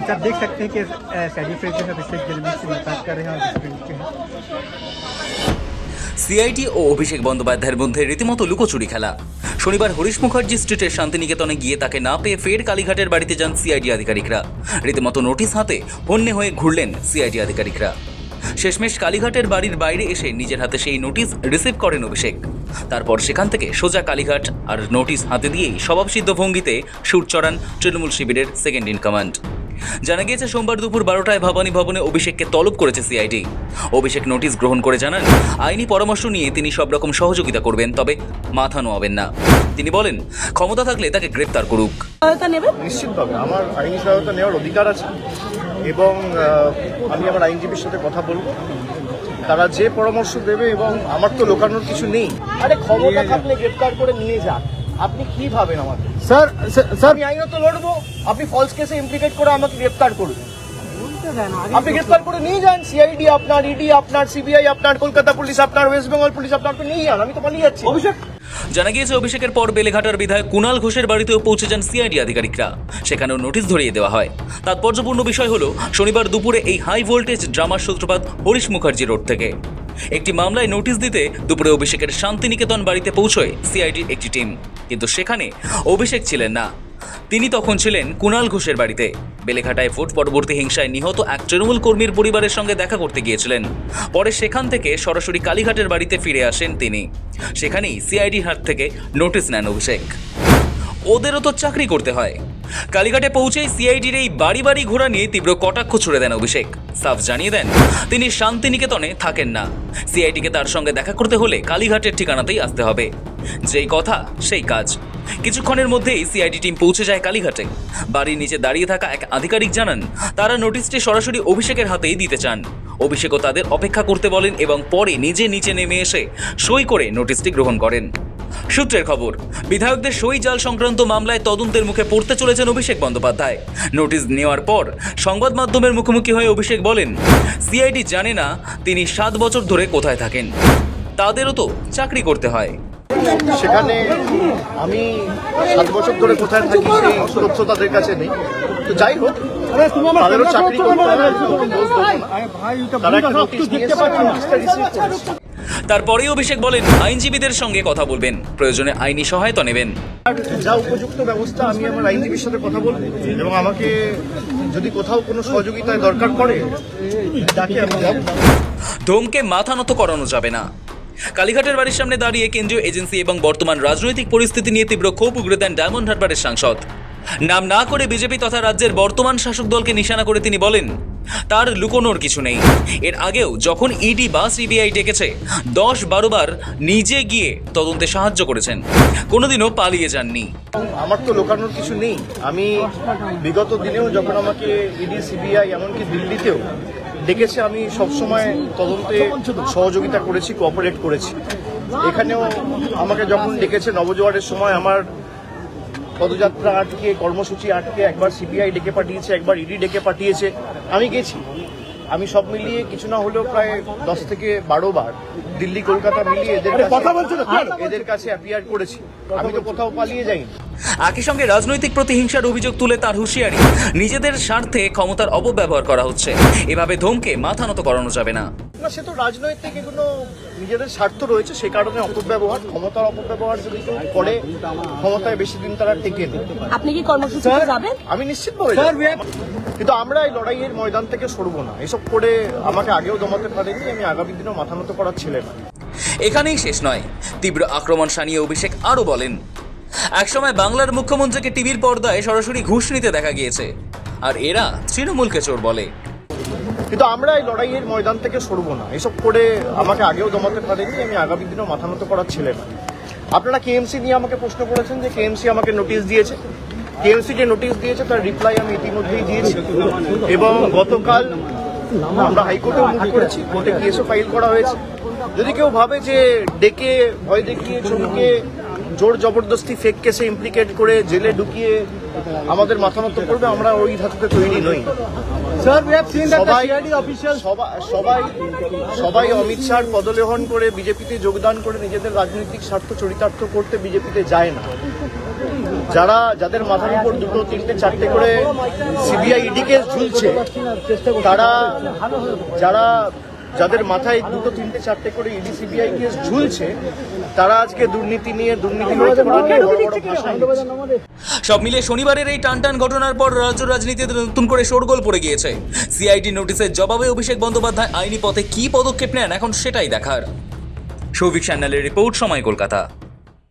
Sir देख सकते हैं कि सैडी फ्रेज जो है अभिषेक जलमी से मुलाकात कर रहे हैं और हैं। সিআইডি ও অভিষেক বন্দ্যোপাধ্যায়ের মধ্যে রীতিমতো লুকোচুরি খেলা। শনিবার হরিশ মুখার্জি স্ট্রিটের শান্তিনিকেতনে গিয়ে তাকে না পেয়ে ফের কালীঘাটের বাড়িতে যান সিআইডি আধিকারিকরা। রীতিমতো নোটিশ হাতে হন্যে হয়ে ঘুরলেন সিআইডি আধিকারিকরা। শেষমেশ কালীঘাটের বাড়ির বাইরে এসে নিজের হাতে সেই নোটিশ রিসিভ করেন অভিষেক। তারপর সেখান থেকে সোজা কালীঘাট আর নোটিশ হাতে দিয়েই স্বভাবসিদ্ধ ভঙ্গিতে সুর চড়ান তৃণমূল শিবিরের সেকেন্ড ইন কমান্ড। জানা গিয়েছে সোমবার দুপুর 12টায় ভবানী ভবনে অভিষেককে তলব করেছে সিআইডি। অভিষেক নোটিশ গ্রহণ করে জানান আইনি পরামর্শ নিয়ে তিনি সব রকম সহযোগিতা করবেন, তবে মাথা নোয়াবেন না। তিনি বলেন ক্ষমতা থাকলে তাকে গ্রেপ্তার করুক। নিশ্চিতভাবে আমার আইনি সহায়তা নেওয়ার অধিকার আছে এবং আমি আমার আইনজীবীর সাথে কথা বলবো, তারা যে পরামর্শ দেবে, এবং আমার তো লোকানোর কিছু নেই। আরে ক্ষমতা থাকলে গ্রেপ্তার করে নিয়ে যান, আপনি কি ভাবেন আমাকে? স্যার আমি আইনত লড়বো, আপনি ফলস কেসে ইমপ্লিকেট করে আমাকে গ্রেপ্তার করবেন, আপনি গ্রেপ্তার করে নিয়ে যান। সিআইডি আপনার, ইডি আপনার, সিবিআই আপনার, কলকাতা পুলিশ আপনার, ওয়েস্ট বেঙ্গল পুলিশ আপনার, নিয়ে যান, আমি তো পালিয়ে যাচ্ছি। অভিষেক জানা গিয়েছে অভিষেকের পর বেলেঘাটার বিধায়ক কুণাল ঘোষের বাড়িতেও পৌঁছে যান সিআইডি আধিকারিকরা। সেখানেও নোটিশ ধরিয়ে দেওয়া হয়। তাৎপর্যপূর্ণ বিষয় হলো শনিবার দুপুরে এই হাই ভোল্টেজ ড্রামার সূত্রপাত হরিশ মুখার্জি রোড থেকে। একটি মামলায় নোটিশ দিতে দুপুরে অভিষেকের শান্তিনিকেতন বাড়িতে পৌঁছয় সিআইডির একটি টিম, কিন্তু সেখানে অভিষেক ছিলেন না। তিনি তখন ছিলেন কুণাল ঘোষের বাড়িতে। বেলেঘাটায় ভোট পরবর্তী হিংসায় নিহত এক তৃণমূল কর্মীর পরিবারের সঙ্গে দেখা করতে গিয়েছিলেন। পরে সেখান থেকে সরাসরি কালীঘাটের বাড়িতে ফিরে আসেন তিনি। সেখানেই সিআইডির হাত থেকে নোটিশ নেন অভিষেক। ওদেরও তো চাকরি করতে হয়। কালীঘাটে পৌঁছেই সিআইডির এই বাড়ি বাড়ি ঘোরা নিয়ে তীব্র কটাক্ষ ছুড়ে দেন অভিষেক। সাফ জানিয়ে দেন তিনি শান্তিনিকেতনে থাকেন না। সিআইডিকে তার সঙ্গে দেখা করতে হলে কালীঘাটের ঠিকানাতেই আসতে হবে। যেই কথা সেই কাজ। কিছুক্ষণের মধ্যেই সিআইডি টিম পৌঁছে যায় কালীঘাটে। বাড়ির নিচে দাঁড়িয়ে থাকা এক আধিকারিক জানান তারা নোটিশটি সরাসরি অভিষেকের হাতেই দিতে চান। অভিষেকও তাদের অপেক্ষা করতে বলেন এবং পরে নিজে নিচে নেমে এসে সই করে নোটিশটি গ্রহণ করেন। সূত্রের খবর, বিধায়কদের সই জাল সংক্রান্ত মামলায় তদন্তের মুখে পড়তে চলেছেন অভিষেক বন্দ্যোপাধ্যায়। নোটিশ নেওয়ার পর সংবাদ মাধ্যমের মুখোমুখি হয়ে অভিষেক বলেন সিআইডি জানে না তিনি 7 বছর ধরে কোথায় থাকেন, তাদেরও তো চাকরি করতে হয়। সেখানে আমি 7 বছর ধরে কোথায় থাকি সেই তথ্য তাদের কাছে নেই। তো যাই হোক, তাদেরও চাকরি করতে হয়, তারা একটা নোটিশ দিয়েছে, নোটিশটা রিসিভ করেছে। তারপরেই অভিষেক বলেন আইনজীবীদের সঙ্গে কথা বলবেন, প্রয়োজনে আইনি সহায়তা নেবেন। যা উপযুক্ত ব্যবস্থা আমি আমার আইনজীবীর সাথে কথা বলবো, এবং আমাকে যদি কোথাও কোনো সহযোগিতায় দরকার পড়ে তাকে আমি যাব। ধমকে মাথা নত করানো যাবে না। কালীঘাটের বাড়ির সামনে দাঁড়িয়ে কেন্দ্রীয় এজেন্সি এবং বর্তমান রাজনৈতিক পরিস্থিতি নিয়ে তীব্র ক্ষোভ উগরে দেন ডায়মন্ড হারবারের সাংসদ। নাম না করে বিজেপি তথা রাজ্যের বর্তমান শাসক দলকে নিশানা করে তিনি বলেন তার লুকোনোর কিছু নেই। এর আগেও যখন ইডি বা সিবিআই ডেকেছে 10-12 বার নিজে গিয়ে তদন্তে সাহায্য করেছেন, কোনোদিনও পালিয়ে যাননি। আমার তো লুকানোর কিছু নেই। আমি বিগত দিনেও যখন আমাকে ইডি, সিবিআই, এমনকি দিল্লিতেও ডেকেছে, আমি সবসময় তদন্তে সহযোগিতা করেছি, কোঅপারেট করেছি। এখানেও আমাকে যখন ডেকেছে নবজোয়ারের সময়, আমার পদযাত্রা আটকে, কর্মসূচি আটকে, একবার সিবিআই ডেকে পাঠিয়েছে, একবার ইডি ডেকে পাঠিয়েছে, আমি গেছি। আমি সব মিলিয়ে কিছু না হলেও প্রায় 10 থেকে 12 বার দিল্লি কলকাতা মিলিয়ে এদের কাছে অ্যাপিয়ার করেছি। আমি তো কোথাও পালিয়ে যাইনি। একই সঙ্গে রাজনৈতিক প্রতিহিংসার অভিযোগ তুলে তার হুঁশিয়ারি, নিজেদের স্বার্থে ক্ষমতার অপব্যবহার করা হচ্ছে, এভাবে ধমকে মাথা নত করানো যাবে না। সে তো রাজনৈতিক, এগুলো নিজেদের স্বার্থ রয়েছে, সে কারণে অপব্যবহার, ক্ষমতার অপব্যবহার যদি কেউ করে ক্ষমতায় বেশি দিন তারা টেকে নেই। আপনি কি কর্মসূচিতে যাবেন? আমি নিশ্চিতভাবে, কিন্তু আমরা এই লড়াইয়ের ময়দান থেকে সরবো না। এসব করে আমাকে আগেও দমাতে পারেনি, আমি আগামী দিনেও মাথা নত করার ছেলে না। এখানেই শেষ নয়, তীব্র আক্রমণ শানিয়ে অভিষেক আরও বলেন একসময় বাংলার মুখ্যমন্ত্রীকে টিভির পর্দায় সরাসরি ঘুষ নিতে দেখা গিয়েছে, আর এরা তৃণমূলকে চোর বলে। কিন্তু আমরা এই লড়াইয়ের ময়দান থেকে সরবো না। এসব করে আমাকে আগেও দমাতে পারেনি, আমি আগামী দিনেও মাথা নত করার ছেলে না। আপনারা কেএমসি নিয়ে আমাকে প্রশ্ন করেছেন যে কেএমসি আমাকে নোটিশ দিয়েছে। কেএমসি যে নোটিশ দিয়েছে তার রিপ্লাই আমি ইতিমধ্যেই দিয়েছি, এবং গতকাল আমরা হাইকোর্টেও মুভ করেছি, কোর্টে কেসও ফাইল করা হয়েছে। যদি কেউ ভাবে যে ডেকে ভয় দেখিয়ে চমকে জোর জবরদস্তি ফেক কেসে ইমপ্লিকেট করে জেলে ঢুকিয়ে আমাদের মাথা নত করবে, আমরা ওই ধাতুতে তৈরি নই। সবাই অমিত শাহর পদলেহন করে বিজেপিতে যোগদান করে নিজেদের রাজনৈতিক স্বার্থ চরিতার্থ করতে বিজেপিতে যায় না। যাদের মাথার উপর 2, 3, 4টে করে সিবিআই ইডি কেস ঝুলছে, যাদের মাথায় 2, 3, 4টে করে ইডি সিবিআই কেস ঝুলছে, তারা আজকে দুর্নীতি রোধ করার নিয়ে বড় বড় ভাষণ দিচ্ছে। সব মিলিয়ে শনিবারের এই টানটান ঘটনার পর রাজ্য রাজনীতিতে নতুন করে শোরগোল পড়ে গিয়েছে। সিআইডি নোটিশের জবাবে অভিষেক বন্দ্যোপাধ্যায় আইনি পথে কী পদক্ষেপ নেন এখন সেটাই দেখার। সৌভিক সান্যালের রিপোর্ট, সময় কলকাতা।